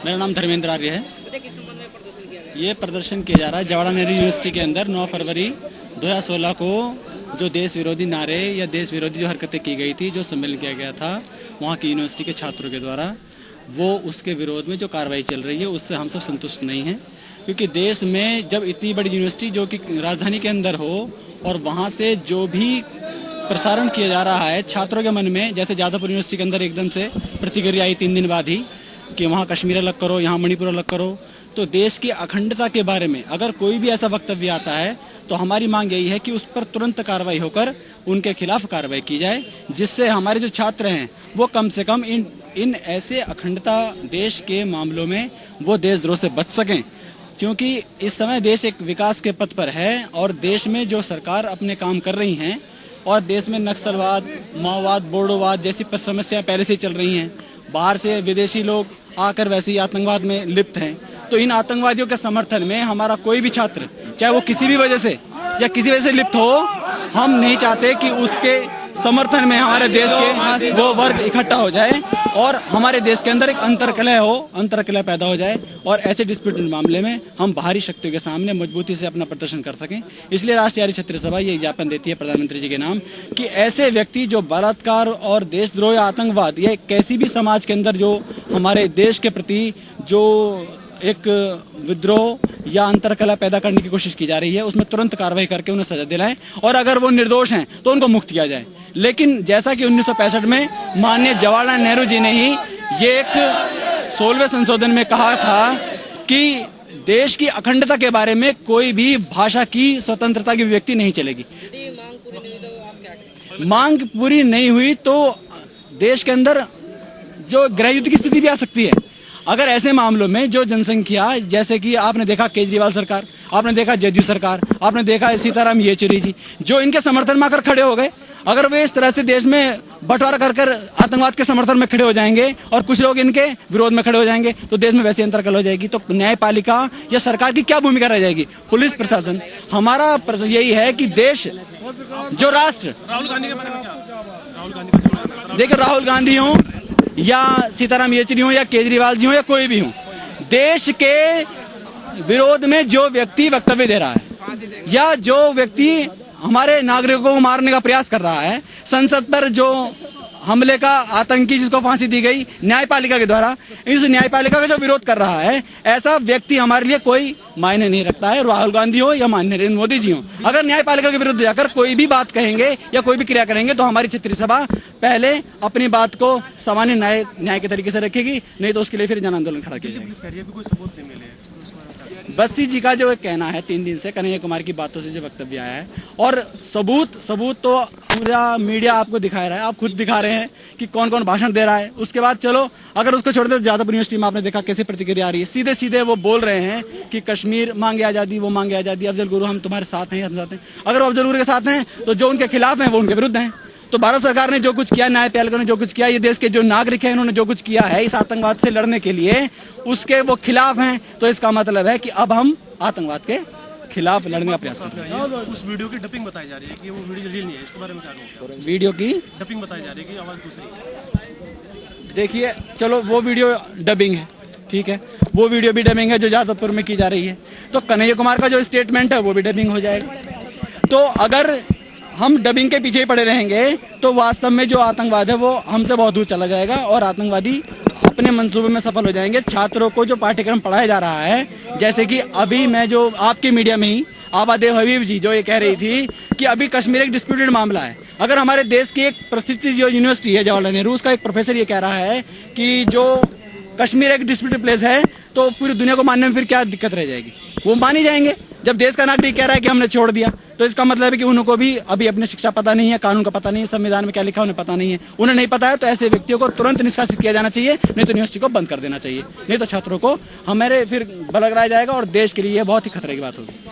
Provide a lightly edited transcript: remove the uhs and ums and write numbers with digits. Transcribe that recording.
मेरा नाम धर्मेंद्र आर्य है। ये प्रदर्शन किया जा रहा है जवाहरलाल नेहरू यूनिवर्सिटी के अंदर 9 फरवरी 2016 को जो देश विरोधी नारे या देश विरोधी जो हरकतें की गई थी, जो सम्मेलन किया गया था वहाँ की यूनिवर्सिटी के छात्रों के द्वारा, वो उसके विरोध में जो कार्रवाई चल रही है उससे हम सब संतुष्ट नहीं हैं। क्योंकि देश में जब इतनी बड़ी यूनिवर्सिटी जो कि राजधानी के अंदर हो और वहाँ से जो भी प्रसारण किया जा रहा है छात्रों के मन में, जैसे जादवपुर यूनिवर्सिटी के अंदर एकदम से प्रतिक्रिया आई 3 दिन बाद ही कि वहाँ कश्मीर अलग करो, यहाँ मणिपुर अलग करो। तो देश की अखंडता के बारे में अगर कोई भी ऐसा वक्तव्य आता है तो हमारी मांग यही है कि उस पर तुरंत कार्रवाई होकर उनके खिलाफ कार्रवाई की जाए, जिससे हमारे जो छात्र हैं वो कम से कम इन ऐसे अखंडता देश के मामलों में वो देशद्रोह से बच सकें। क्योंकि इस समय देश एक विकास के पथ पर है और देश में जो सरकार अपने काम कर रही हैं और देश में नक्सलवाद, माओवाद, बोडोवाद जैसी समस्याएं पहले से चल रही हैं। बाहर से विदेशी लोग आकर वैसे ही आतंकवाद में लिप्त हैं। तो इन आतंकवादियों के समर्थन में हमारा कोई भी छात्र, चाहे वो किसी भी वजह से या किसी वजह से लिप्त हो, हम नहीं चाहते कि उसके समर्थन में हमारे देश के वो वर्ग इकट्ठा हो जाए और हमारे देश के अंदर एक अंतर्कलह पैदा हो जाए और ऐसे डिस्प्यूटेड मामले में हम बाहरी शक्तियों के सामने मजबूती से अपना प्रदर्शन कर सकें। इसलिए राष्ट्रीय आर्य क्षत्रिय सभा ये ज्ञापन देती है प्रधानमंत्री जी के नाम कि ऐसे व्यक्ति जो बलात्कार और देशद्रोह या आतंकवाद या कैसी भी समाज के अंदर जो हमारे देश के प्रति जो एक विद्रोह या अंतरकलह पैदा करने की कोशिश की जा रही है, उसमें तुरंत कार्रवाई करके उन्हें सजा दिलाएं और अगर वो निर्दोष हैं तो उनको मुक्त किया जाए। लेकिन जैसा कि 1965 में माननीय जवाहरलाल नेहरू जी ने ही ये एक 16वें संशोधन में कहा था कि देश की अखंडता के बारे में कोई भी भाषा की स्वतंत्रता की अभिव्यक्ति नहीं चलेगी। मांग पूरी नहीं हुई तो देश के अंदर जो गृहयुद्ध की स्थिति भी आ सकती है। अगर ऐसे मामलों में जो जनसंख्या, जैसे कि आपने देखा केजरीवाल सरकार, आपने देखा जदयू सरकार, आपने देखा सीताराम येचुरी जी, जो इनके समर्थन में आकर खड़े हो गए, अगर वे इस तरह से देश में बंटवारा कर आतंकवाद के समर्थन में खड़े हो जाएंगे और कुछ लोग इनके विरोध में खड़े हो जाएंगे तो देश में वैसे अंतरकलह हो जाएगी। तो न्यायपालिका या सरकार की क्या भूमिका रह जाएगी? पुलिस प्रशासन। हमारा यही है कि देश जो राष्ट्र, राहुल गांधी के बारे में क्या? देखिए, राहुल गांधी हो या सीताराम येचुरी हो या केजरीवाल जी हो या कोई भी हो, देश के विरोध में जो व्यक्ति वक्तव्य दे रहा है या जो व्यक्ति हमारे नागरिकों को मारने का प्रयास कर रहा है, संसद पर जो हमले का आतंकी जिसको फांसी दी गई न्यायपालिका के द्वारा, इस न्यायपालिका का जो विरोध कर रहा है, ऐसा व्यक्ति हमारे लिए कोई मायने नहीं रखता है। राहुल गांधी हो या माननीय नरेंद्र मोदी जी हो, अगर न्यायपालिका के विरुद्ध जाकर कोई भी बात कहेंगे या कोई भी क्रिया करेंगे तो हमारी क्षत्रिय सभा पहले अपनी बात को सामान्य न्याय के तरीके से रखेगी, नहीं तो उसके लिए फिर जन आंदोलन खड़ा किया जाएगा। बस्सी जी का जो कहना है 3 दिन से कन्हैया कुमार की बातों से जो वक्तव्य आया है और सबूत तो पूरा मीडिया आपको दिखा रहा है, आप खुद दिखा रहे हैं कि कौन कौन भाषण दे रहा है। उसके बाद चलो अगर उसको छोड़ दे तो जादवपुर यूनिवर्सिटी में आपने देखा कैसे प्रतिक्रिया आ रही है। सीधे सीधे वो बोल रहे हैं कि कश्मीर मांगे आजादी, वो मांगे आजादी, अफजल गुरु हम तुम्हारे साथ हैं, हम साथ हैं। अगर वो अफजल गुरु के साथ हैं तो जो उनके खिलाफ हैं वो उनके विरुद्ध हैं। तो भारत सरकार ने जो कुछ किया, न्यायपालिका ने जो कुछ किया, ये देश के जो नागरिक हैं इन्होंने जो कुछ किया है इस आतंकवाद से लड़ने के लिए, उसके वो खिलाफ हैं। तो इसका मतलब है कि अब हम आतंकवाद के खिलाफ लड़ने का प्रयास कर रहे हैं। उस वीडियो की डबिंग बताई जा रही है कि वो वीडियो रियल नहीं है, इसके बारे में क्या कहोगे? वीडियो की डबिंग बताई जा रही है कि आवाज दूसरी। देखिए, चलो वो वीडियो डबिंग है, ठीक है, वो वीडियो भी डबिंग है जो जादवपुर में की जा रही है। तो कन्हैया कुमार का जो स्टेटमेंट है वो भी डबिंग हो जाएगा। तो अगर हम डबिंग के पीछे ही पड़े रहेंगे तो वास्तव में जो आतंकवाद है वो हमसे बहुत दूर चला जाएगा और आतंकवादी अपने मंसूबे में सफल हो जाएंगे। छात्रों को जो पाठ्यक्रम पढ़ाया जा रहा है, जैसे कि अभी मैं जो आपके मीडिया में ही आबादेव हबीब जी जो ये कह रही थी कि अभी कश्मीर एक डिस्प्यूटेड मामला है। अगर हमारे देश की एक प्रसिद्ध जो यूनिवर्सिटी है जवाहरलाल नेहरू, उसका एक प्रोफेसर ये कह रहा है कि जो कश्मीर एक डिस्प्यूटेड प्लेस है तो पूरी दुनिया को मानने में फिर क्या दिक्कत रह जाएगी? वो मान ही जाएंगे। जब देश का नागरिक कह रहा है कि हमने छोड़ दिया तो इसका मतलब है कि उनको भी अभी अपनी शिक्षा पता नहीं है, कानून का पता नहीं है, संविधान में क्या लिखा उन्हें पता नहीं है। उन्हें नहीं पता है तो ऐसे व्यक्तियों को तुरंत निष्कासित किया जाना चाहिए, नहीं तो यूनिवर्सिटी को बंद कर देना चाहिए, नहीं तो छात्रों को हमारे फिर बलगराया जाएगा और देश के लिए बहुत ही खतरे की बात होगी।